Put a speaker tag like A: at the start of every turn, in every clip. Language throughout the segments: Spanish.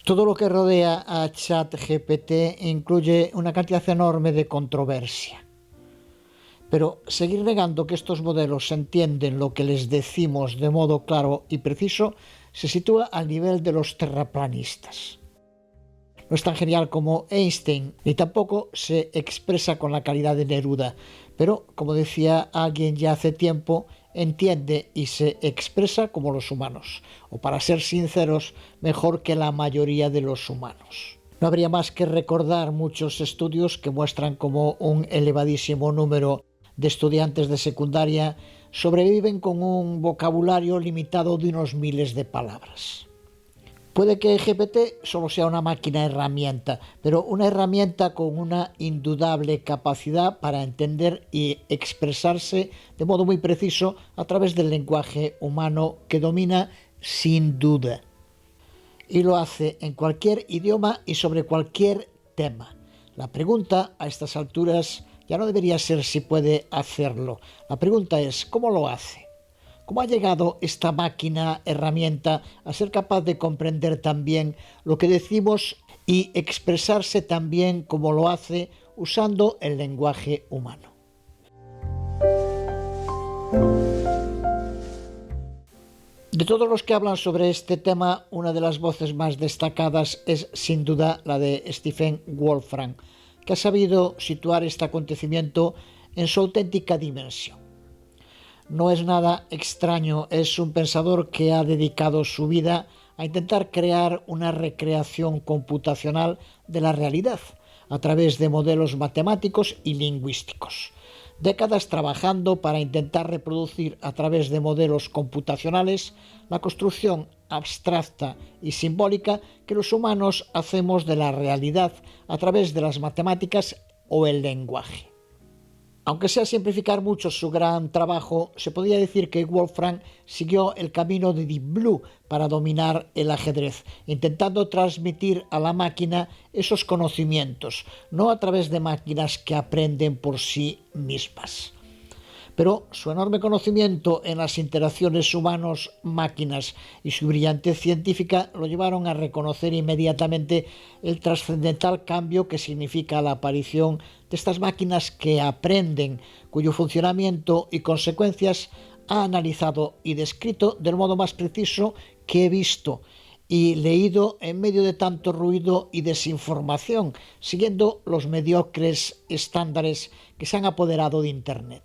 A: Todo lo que rodea a ChatGPT incluye una cantidad enorme de controversia. Pero seguir negando que estos modelos entienden lo que les decimos de modo claro y preciso se sitúa al nivel de los terraplanistas. No es tan genial como Einstein, ni tampoco se expresa con la calidad de Neruda, pero, como decía alguien ya hace tiempo, entiende y se expresa como los humanos, o para ser sinceros, mejor que la mayoría de los humanos. No habría más que recordar muchos estudios que muestran cómo un elevadísimo número de estudiantes de secundaria sobreviven con un vocabulario limitado de unos miles de palabras. Puede que GPT solo sea una máquina herramienta, pero una herramienta con una indudable capacidad para entender y expresarse de modo muy preciso a través del lenguaje humano que domina sin duda. Y lo hace en cualquier idioma y sobre cualquier tema. La pregunta a estas alturas ya no debería ser si puede hacerlo. La pregunta es ¿cómo lo hace? ¿Cómo ha llegado esta máquina herramienta a ser capaz de comprender también lo que decimos y expresarse también como lo hace usando el lenguaje humano? De todos los que hablan sobre este tema, una de las voces más destacadas es sin duda la de Stephen Wolfram, que ha sabido situar este acontecimiento en su auténtica dimensión. No es nada extraño, es un pensador que ha dedicado su vida a intentar crear una recreación computacional de la realidad a través de modelos matemáticos y lingüísticos. Décadas trabajando para intentar reproducir a través de modelos computacionales la construcción abstracta y simbólica que los humanos hacemos de la realidad a través de las matemáticas o el lenguaje. Aunque sea simplificar mucho su gran trabajo, se podría decir que Wolfram siguió el camino de Deep Blue para dominar el ajedrez, intentando transmitir a la máquina esos conocimientos, no a través de máquinas que aprenden por sí mismas. Pero su enorme conocimiento en las interacciones humanos-máquinas y su brillantez científica lo llevaron a reconocer inmediatamente el trascendental cambio que significa la aparición de estas máquinas que aprenden, cuyo funcionamiento y consecuencias ha analizado y descrito del modo más preciso que he visto y leído en medio de tanto ruido y desinformación, siguiendo los mediocres estándares que se han apoderado de Internet.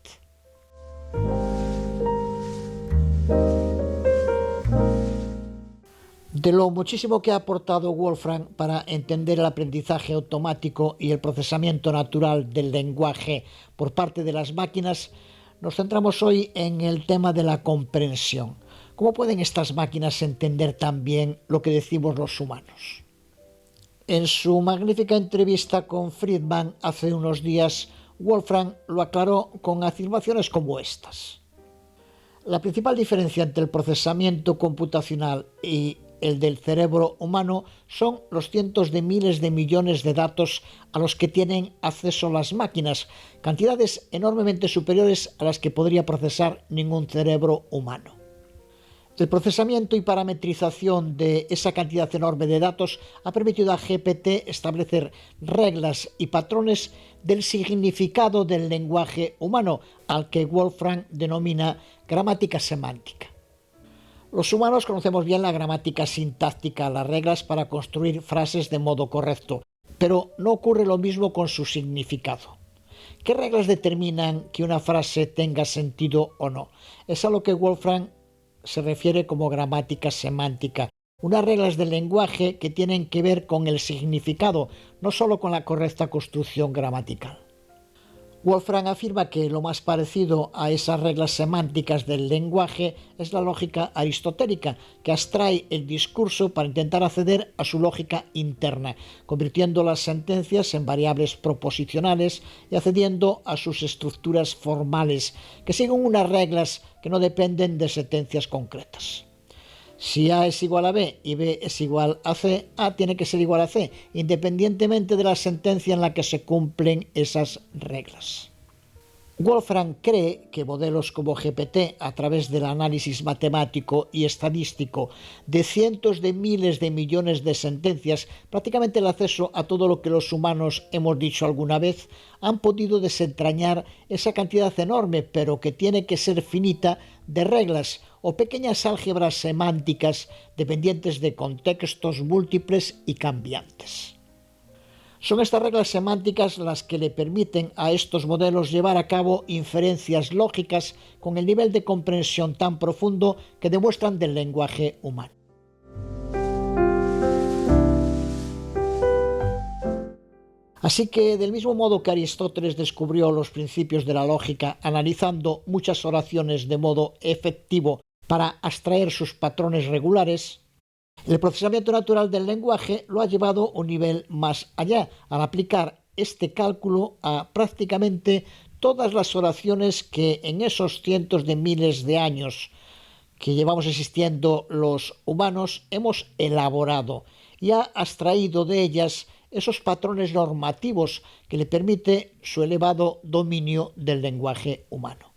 A: De lo muchísimo que ha aportado Wolfram para entender el aprendizaje automático y el procesamiento natural del lenguaje por parte de las máquinas, nos centramos hoy en el tema de la comprensión. ¿Cómo pueden estas máquinas entender también lo que decimos los humanos? En su magnífica entrevista con Friedman hace unos días, Wolfram lo aclaró con afirmaciones como estas. La principal diferencia entre el procesamiento computacional y el del cerebro humano son los cientos de miles de millones de datos a los que tienen acceso las máquinas, cantidades enormemente superiores a las que podría procesar ningún cerebro humano. El procesamiento y parametrización de esa cantidad enorme de datos ha permitido a GPT establecer reglas y patrones del significado del lenguaje humano, al que Wolfram denomina gramática semántica. Los humanos conocemos bien la gramática sintáctica, las reglas para construir frases de modo correcto, pero no ocurre lo mismo con su significado. ¿Qué reglas determinan que una frase tenga sentido o no? Es a lo que Wolfram se refiere como gramática semántica, unas reglas del lenguaje que tienen que ver con el significado, no solo con la correcta construcción gramatical. Wolfram afirma que lo más parecido a esas reglas semánticas del lenguaje es la lógica aristotélica, que abstrae el discurso para intentar acceder a su lógica interna, convirtiendo las sentencias en variables proposicionales y accediendo a sus estructuras formales, que siguen unas reglas que no dependen de sentencias concretas. Si A es igual a B y B es igual a C, A tiene que ser igual a C, independientemente de la sentencia en la que se cumplen esas reglas. Wolfram cree que modelos como GPT, a través del análisis matemático y estadístico de cientos de miles de millones de sentencias, prácticamente el acceso a todo lo que los humanos hemos dicho alguna vez, han podido desentrañar esa cantidad enorme, pero que tiene que ser finita, de reglas o pequeñas álgebras semánticas dependientes de contextos múltiples y cambiantes. Son estas reglas semánticas las que le permiten a estos modelos llevar a cabo inferencias lógicas con el nivel de comprensión tan profundo que demuestran del lenguaje humano. Así que, del mismo modo que Aristóteles descubrió los principios de la lógica analizando muchas oraciones de modo efectivo para abstraer sus patrones regulares, el procesamiento natural del lenguaje lo ha llevado un nivel más allá, al aplicar este cálculo a prácticamente todas las oraciones que en esos cientos de miles de años que llevamos existiendo los humanos hemos elaborado y ha abstraído de ellas esos patrones normativos que le permite su elevado dominio del lenguaje humano.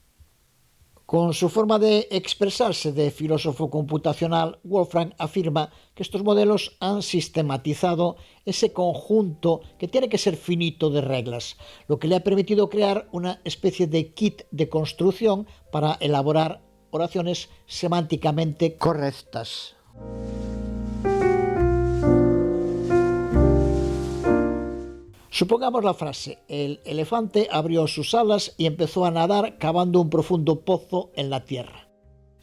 A: Con su forma de expresarse de filósofo computacional, Wolfram afirma que estos modelos han sistematizado ese conjunto que tiene que ser finito de reglas, lo que le ha permitido crear una especie de kit de construcción para elaborar oraciones semánticamente correctas. Supongamos la frase: el elefante abrió sus alas y empezó a nadar cavando un profundo pozo en la tierra.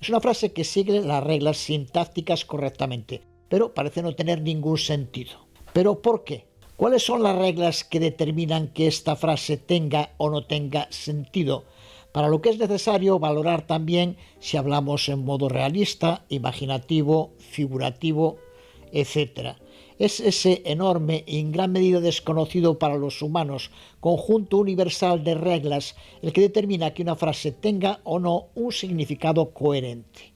A: Es una frase que sigue las reglas sintácticas correctamente, pero parece no tener ningún sentido. ¿Pero por qué? ¿Cuáles son las reglas que determinan que esta frase tenga o no tenga sentido? Para lo que es necesario valorar también si hablamos en modo realista, imaginativo, figurativo, etc. Es ese enorme y en gran medida desconocido para los humanos conjunto universal de reglas el que determina que una frase tenga o no un significado coherente,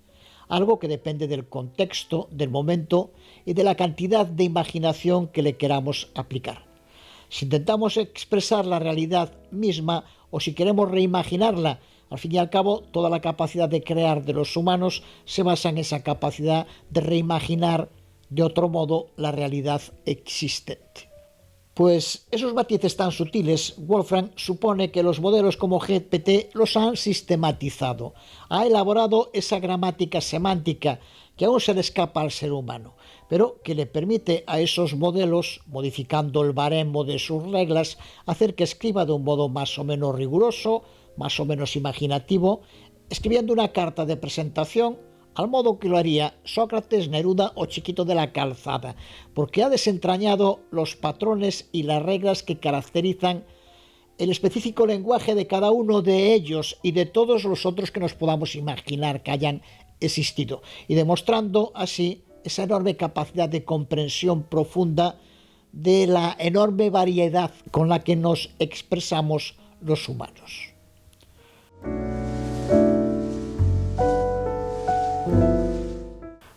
A: algo que depende del contexto, del momento y de la cantidad de imaginación que le queramos aplicar. Si intentamos expresar la realidad misma o si queremos reimaginarla, al fin y al cabo, toda la capacidad de crear de los humanos se basa en esa capacidad de reimaginar de otro modo la realidad existente. Pues esos matices tan sutiles, Wolfram supone que los modelos como GPT los han sistematizado, ha elaborado esa gramática semántica que aún se le escapa al ser humano, pero que le permite a esos modelos, modificando el baremo de sus reglas, hacer que escriba de un modo más o menos riguroso, más o menos imaginativo, escribiendo una carta de presentación al modo que lo haría Sócrates, Neruda o Chiquito de la Calzada, porque ha desentrañado los patrones y las reglas que caracterizan el específico lenguaje de cada uno de ellos y de todos los otros que nos podamos imaginar que hayan existido, y demostrando así esa enorme capacidad de comprensión profunda de la enorme variedad con la que nos expresamos los humanos.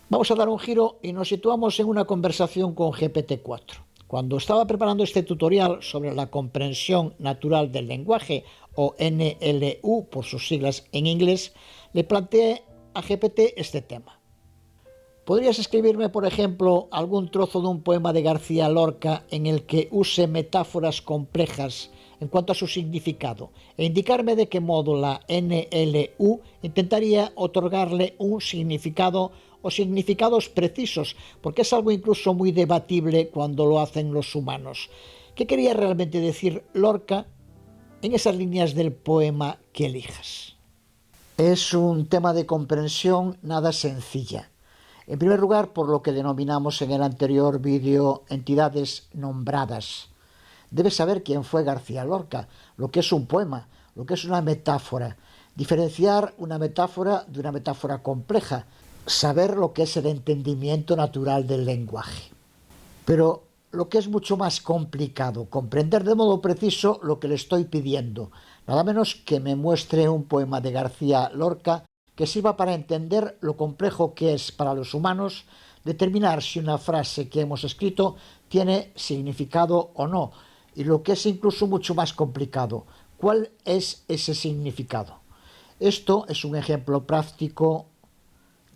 A: Vamos a dar un giro y nos situamos en una conversación con GPT-4. Cuando estaba preparando este tutorial sobre la comprensión natural del lenguaje, o NLU por sus siglas en inglés, le planteé a GPT este tema. ¿Podrías escribirme, por ejemplo, algún trozo de un poema de García Lorca en el que use metáforas complejas en cuanto a su significado e indicarme de qué modo la NLU intentaría otorgarle un significado o significados precisos, porque es algo incluso muy debatible cuando lo hacen los humanos? ¿Qué quería realmente decir Lorca en esas líneas del poema que elijas? Es un tema de comprensión nada sencilla. En primer lugar, por lo que denominamos en el anterior vídeo entidades nombradas. Debes saber quién fue García Lorca, lo que es un poema, lo que es una metáfora, diferenciar una metáfora de una metáfora compleja, saber lo que es el entendimiento natural del lenguaje. Pero lo que es mucho más complicado, comprender de modo preciso lo que le estoy pidiendo, nada menos que me muestre un poema de García Lorca que sirva para entender lo complejo que es para los humanos determinar si una frase que hemos escrito tiene significado o no, y lo que es incluso mucho más complicado, ¿Cuál es ese significado? Esto es un ejemplo práctico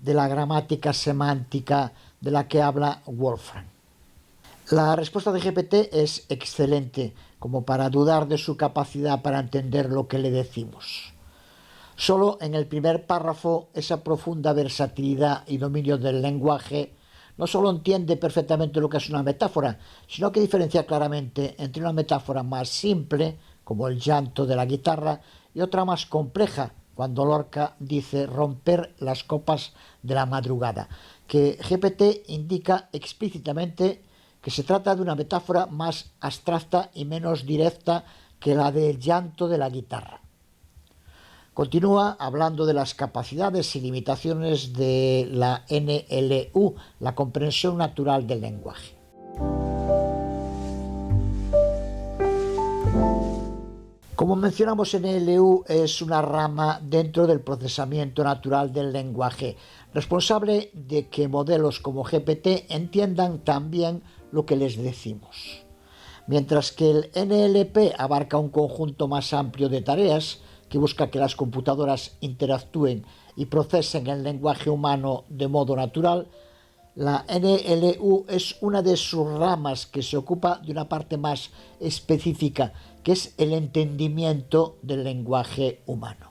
A: de la gramática semántica de la que habla Wolfram. La respuesta de GPT es excelente, como para dudar de su capacidad para entender lo que le decimos. Solo en el primer párrafo, esa profunda versatilidad y dominio del lenguaje no solo entiende perfectamente lo que es una metáfora, sino que diferencia claramente entre una metáfora más simple, como el llanto de la guitarra, y otra más compleja, cuando Lorca dice romper las copas de la madrugada, que GPT indica explícitamente que se trata de una metáfora más abstracta y menos directa que la del llanto de la guitarra. Continúa hablando de las capacidades y limitaciones de la NLU, la comprensión natural del lenguaje. Como mencionamos, NLU es una rama dentro del procesamiento natural del lenguaje, responsable de que modelos como GPT entiendan también lo que les decimos. Mientras que el NLP abarca un conjunto más amplio de tareas, que busca que las computadoras interactúen y procesen el lenguaje humano de modo natural, la NLU es una de sus ramas que se ocupa de una parte más específica, que es el entendimiento del lenguaje humano.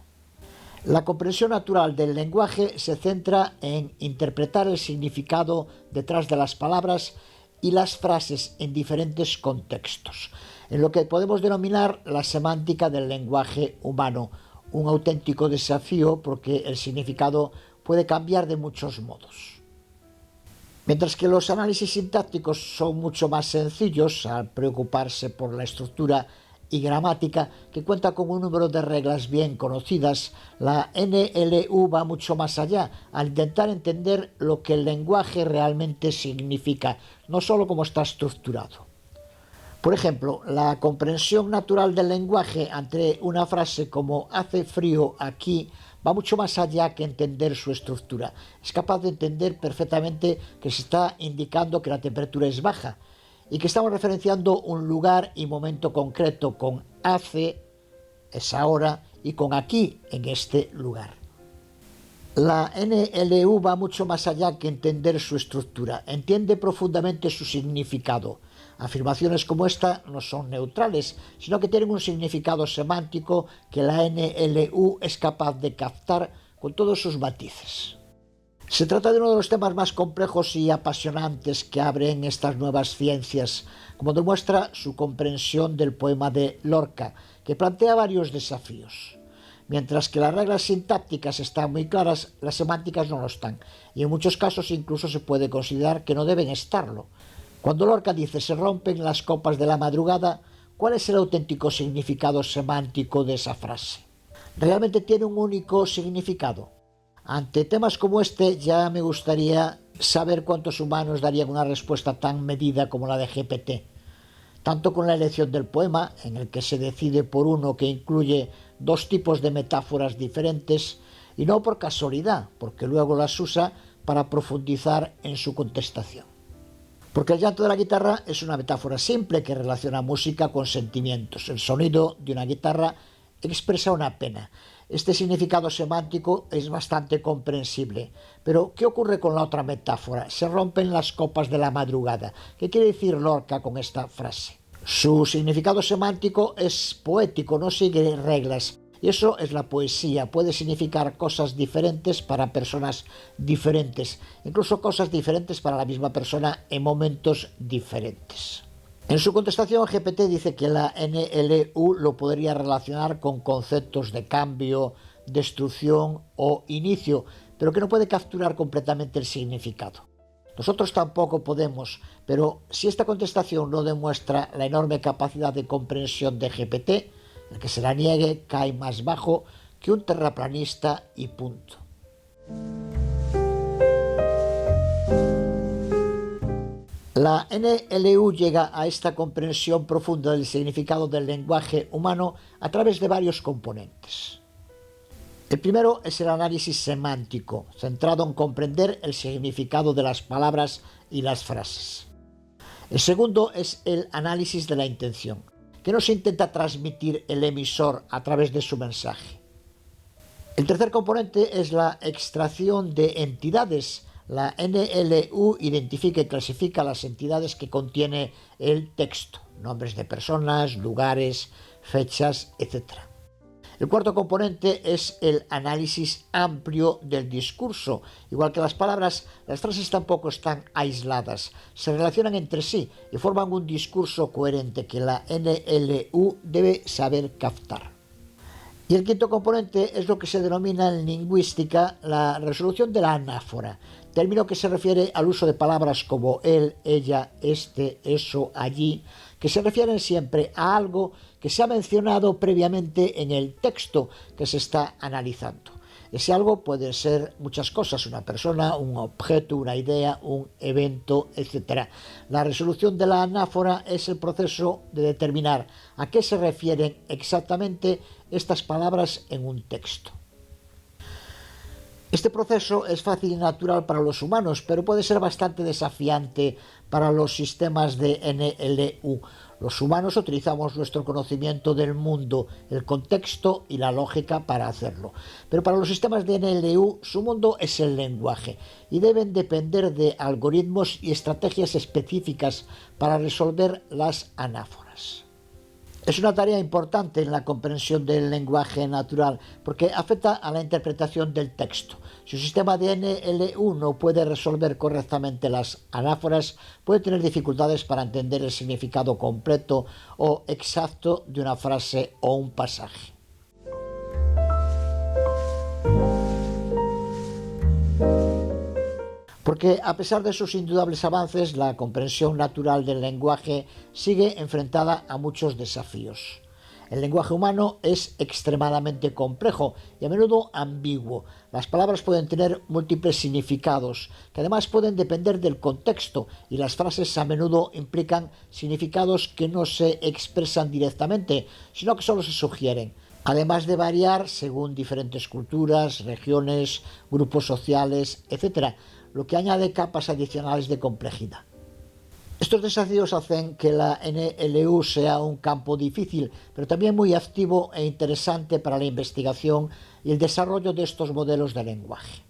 A: La comprensión natural del lenguaje se centra en interpretar el significado detrás de las palabras y las frases en diferentes contextos, en lo que podemos denominar la semántica del lenguaje humano, un auténtico desafío porque el significado puede cambiar de muchos modos. Mientras que los análisis sintácticos son mucho más sencillos al preocuparse por la estructura y gramática, que cuenta con un número de reglas bien conocidas, la NLU va mucho más allá, al intentar entender lo que el lenguaje realmente significa, no solo cómo está estructurado. Por ejemplo, la comprensión natural del lenguaje ante una frase como hace frío aquí va mucho más allá que entender su estructura. Es capaz de entender perfectamente que se está indicando que la temperatura es baja y que estamos referenciando un lugar y momento concreto con hace, es ahora, y con aquí, en este lugar. La NLU va mucho más allá que entender su estructura, entiende profundamente su significado. Afirmaciones como esta no son neutrales, sino que tienen un significado semántico que la NLU es capaz de captar con todos sus matices. Se trata de uno de los temas más complejos y apasionantes que abren estas nuevas ciencias, como demuestra su comprensión del poema de Lorca, que plantea varios desafíos. Mientras que las reglas sintácticas están muy claras, las semánticas no lo están, y en muchos casos incluso se puede considerar que no deben estarlo. Cuando Lorca dice se rompen las copas de la madrugada, ¿cuál es el auténtico significado semántico de esa frase? ¿Realmente tiene un único significado? Ante temas como este ya me gustaría saber cuántos humanos darían una respuesta tan medida como la de GPT. Tanto con la elección del poema, en el que se decide por uno que incluye dos tipos de metáforas diferentes, y no por casualidad, porque luego las usa para profundizar en su contestación. Porque el llanto de la guitarra es una metáfora simple que relaciona música con sentimientos. El sonido de una guitarra expresa una pena. Este significado semántico es bastante comprensible. Pero, ¿qué ocurre con la otra metáfora? Se rompen las copas de la madrugada. ¿Qué quiere decir Lorca con esta frase? Su significado semántico es poético, no sigue reglas. Y eso es la poesía. Puede significar cosas diferentes para personas diferentes. Incluso cosas diferentes para la misma persona en momentos diferentes. En su contestación, GPT dice que la NLU lo podría relacionar con conceptos de cambio, destrucción o inicio, pero que no puede capturar completamente el significado. Nosotros tampoco podemos, pero si esta contestación no demuestra la enorme capacidad de comprensión de GPT, el que se la niegue cae más bajo que un terraplanista y punto. La NLU llega a esta comprensión profunda del significado del lenguaje humano a través de varios componentes. El primero es el análisis semántico, centrado en comprender el significado de las palabras y las frases. El segundo es el análisis de la intención, que que nos intenta transmitir el emisor a través de su mensaje. El tercer componente es la extracción de entidades. La NLU identifica y clasifica las entidades que contiene el texto, nombres de personas, lugares, fechas, etc. El cuarto componente es el análisis amplio del discurso. Igual que las palabras, las frases tampoco están aisladas, se relacionan entre sí y forman un discurso coherente que la NLU debe saber captar. Y el quinto componente es lo que se denomina en lingüística la resolución de la anáfora, término que se refiere al uso de palabras como él, ella, este, eso, allí, que se refieren siempre a algo que se ha mencionado previamente en el texto que se está analizando. Ese algo puede ser muchas cosas, una persona, un objeto, una idea, un evento, etc. La resolución de la anáfora es el proceso de determinar a qué se refieren exactamente estas palabras en un texto. Este proceso es fácil y natural para los humanos, pero puede ser bastante desafiante para los sistemas de NLU. Los humanos utilizamos nuestro conocimiento del mundo, el contexto y la lógica para hacerlo. Pero para los sistemas de NLU, su mundo es el lenguaje y deben depender de algoritmos y estrategias específicas para resolver las anáforas. Es una tarea importante en la comprensión del lenguaje natural porque afecta a la interpretación del texto. Si un sistema de NLU no puede resolver correctamente las anáforas, puede tener dificultades para entender el significado completo o exacto de una frase o un pasaje. Porque a pesar de sus indudables avances, la comprensión natural del lenguaje sigue enfrentada a muchos desafíos. El lenguaje humano es extremadamente complejo y a menudo ambiguo. Las palabras pueden tener múltiples significados, que además pueden depender del contexto, y las frases a menudo implican significados que no se expresan directamente, sino que solo se sugieren, además de variar según diferentes culturas, regiones, grupos sociales, etc., lo que añade capas adicionales de complejidad. Estos desafíos hacen que la NLU sea un campo difícil, pero también muy activo e interesante para la investigación y el desarrollo de estos modelos de lenguaje.